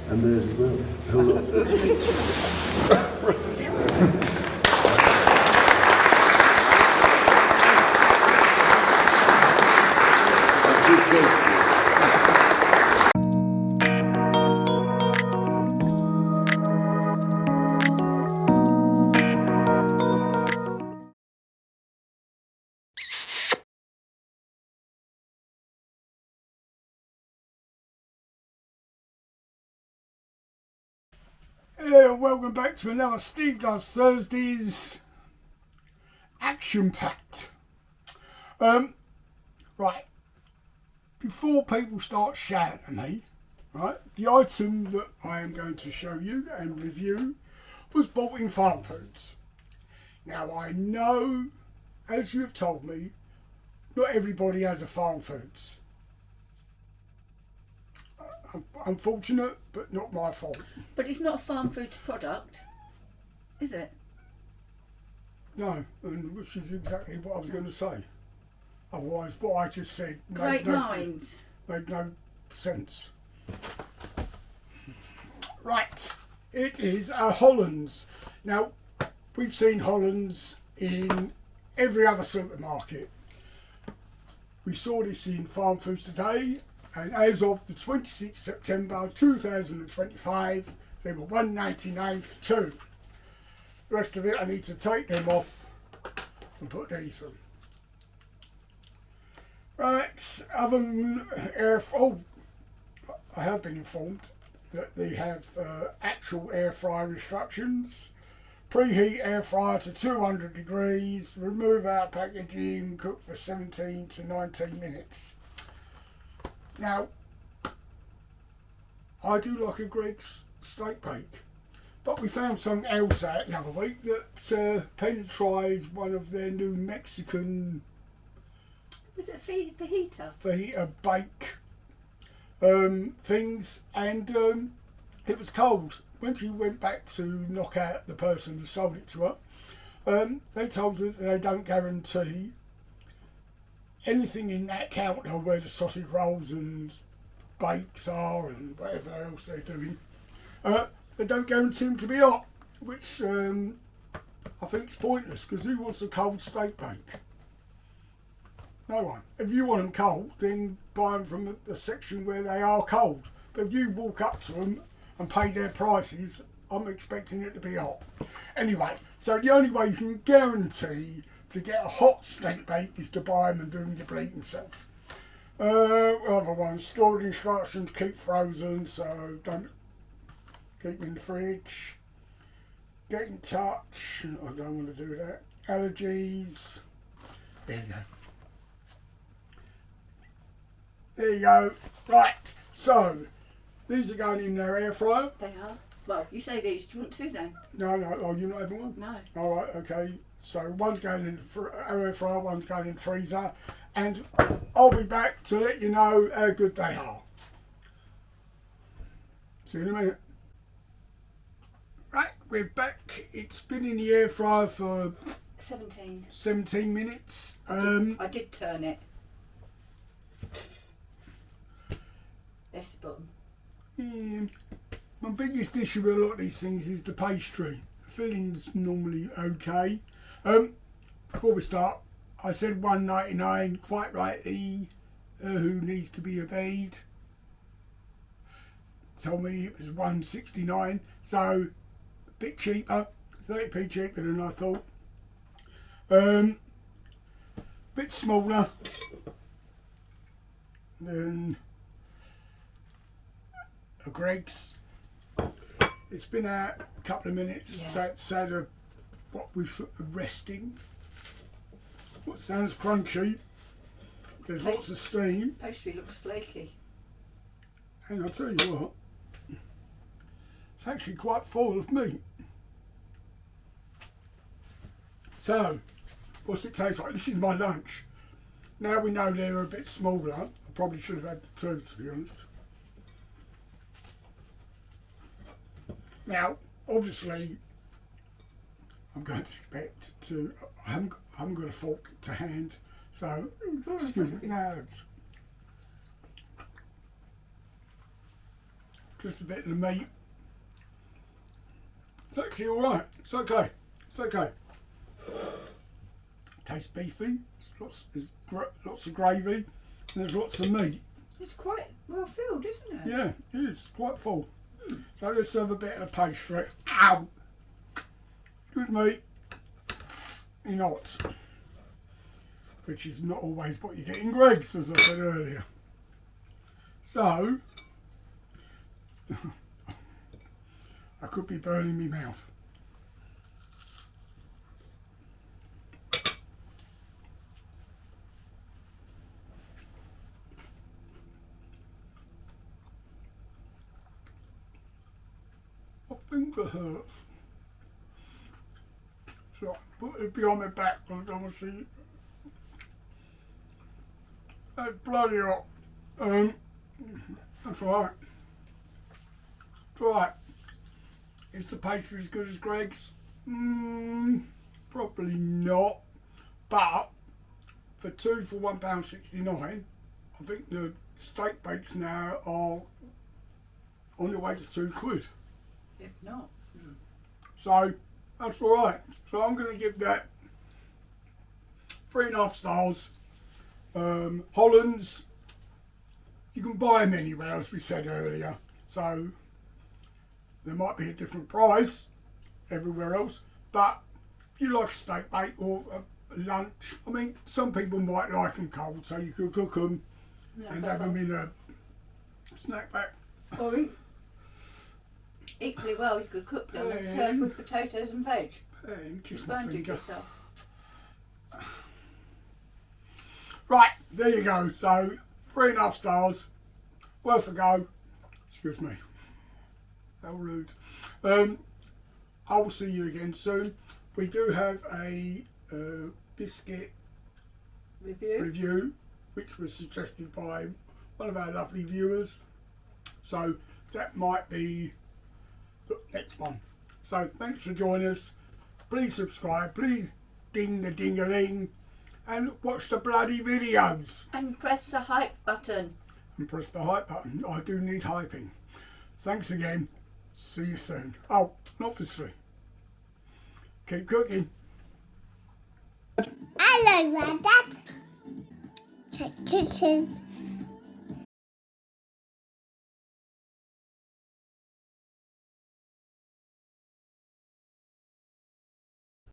And theirs as well. Oh, look. Hello and welcome back to another Steve Does Thursdays action packed. Right, before people start shouting at me, right, the item that I am going to show you and review was bought in Farmfoods. Now I know, as you have told me, not everybody has a Farmfoods. Unfortunate, but not my fault. But it's not a Farmfoods product, is it? No, and which is exactly what I was going to say. Otherwise, what I just said Great minds. Made no sense. Right, it is a Hollands. Now, we've seen Hollands in every other supermarket. We saw this in Farmfoods today. And as of the 26th September 2025, they were $1.99 for two. The rest of it, I need to take them off and put these on. Right, oven I have been informed that they have actual air fryer instructions. Preheat air fryer to 200 degrees, remove out packaging, cook for 17 to 19 minutes. Now, I do like a Greg's steak bake, but we found something else out the other week that Penn tries one of their new Mexican Was it fajita bake things, and it was cold. When she went back to knock out the person who sold it to her, they told her that they don't guarantee anything in that counter where the sausage rolls and bakes are and whatever else they're doing. They don't guarantee them to be hot, which I think is pointless, because who wants a cold steak bake? No one. If you want them cold, then buy them from the section where they are cold. But if you walk up to them and pay their prices, I'm expecting it to be hot. Anyway, so the only way you can guarantee to get a hot steak bake is to buy them and do them your bleeding self. Other ones, stored instructions, keep frozen, so don't keep them in the fridge. Get in touch, I don't want to do that. Allergies, there you go. There you go. Right, so these are going in their air fryer. They are. Well, you say these. Do you want two then? No, oh, you're not having one? No. All right, okay. So one's going in air fryer, one's going in freezer, and I'll be back to let you know how good they are. See you in a minute. Right, we're back. It's been in the air fryer for 17 minutes. I did turn it. There's the button. My biggest issue with a lot of these things is the pastry. The filling's normally okay. Before we start, I said $1.99, quite rightly. Who needs to be obeyed? Told me it was $1.69, so a bit cheaper, 30p cheaper than I thought. Bit smaller than a Greg's. It's been out a couple of minutes, yeah. So it's had what we sort of resting. What sounds crunchy. There's lots of steam. Pastry looks flaky. And I'll tell you what, it's actually quite full of meat. So, what's it taste like? This is my lunch. Now we know they're a bit smaller. I probably should have had the two, to be honest. Now, obviously, I'm going to expect to. I haven't got a fork to hand, so excuse me. No. just a bit of the meat. It's actually alright. It's okay. It's okay. Tastes beefy. There's lots of gravy. And there's lots of meat. It's quite well filled, isn't it? Yeah, it is. Quite full. So let's have a bit of pastry. Ow! Good meat. In knots. Which is not always what you get in Greg's, as I said earlier. So, I could be burning my mouth. My finger hurts. So I put it behind my back because I don't want to see it. That's bloody hot. That's right. It's right. Is the pastry as good as Greg's? Probably not. But for two for £1.69, I think the steak bakes now are on the way to £2. If not. So that's all right. So I'm going to give that 3.5 stars. Hollands, you can buy them anywhere, as we said earlier. So there might be a different price everywhere else. But if you like a steak bake or a lunch, I mean, some people might like them cold, so you could cook them and have them in a snack bag. Or equally well, you could cook them and serve with potatoes and veg. Kiss my Burned it finger. yourself. Right, there you go. So 3.5 stars, worth a go. Excuse me. How rude. I will see you again soon. We do have a biscuit review, which was suggested by one of our lovely viewers. So that might be the next one. So thanks for joining us. Please subscribe. Please ding the ding-a-ling. And watch the bloody videos. And press the hype button. And press the hype button. I do need hyping. Thanks again. See you soon. Oh, and obviously, keep cooking. Hello, Dad. Check kitchen.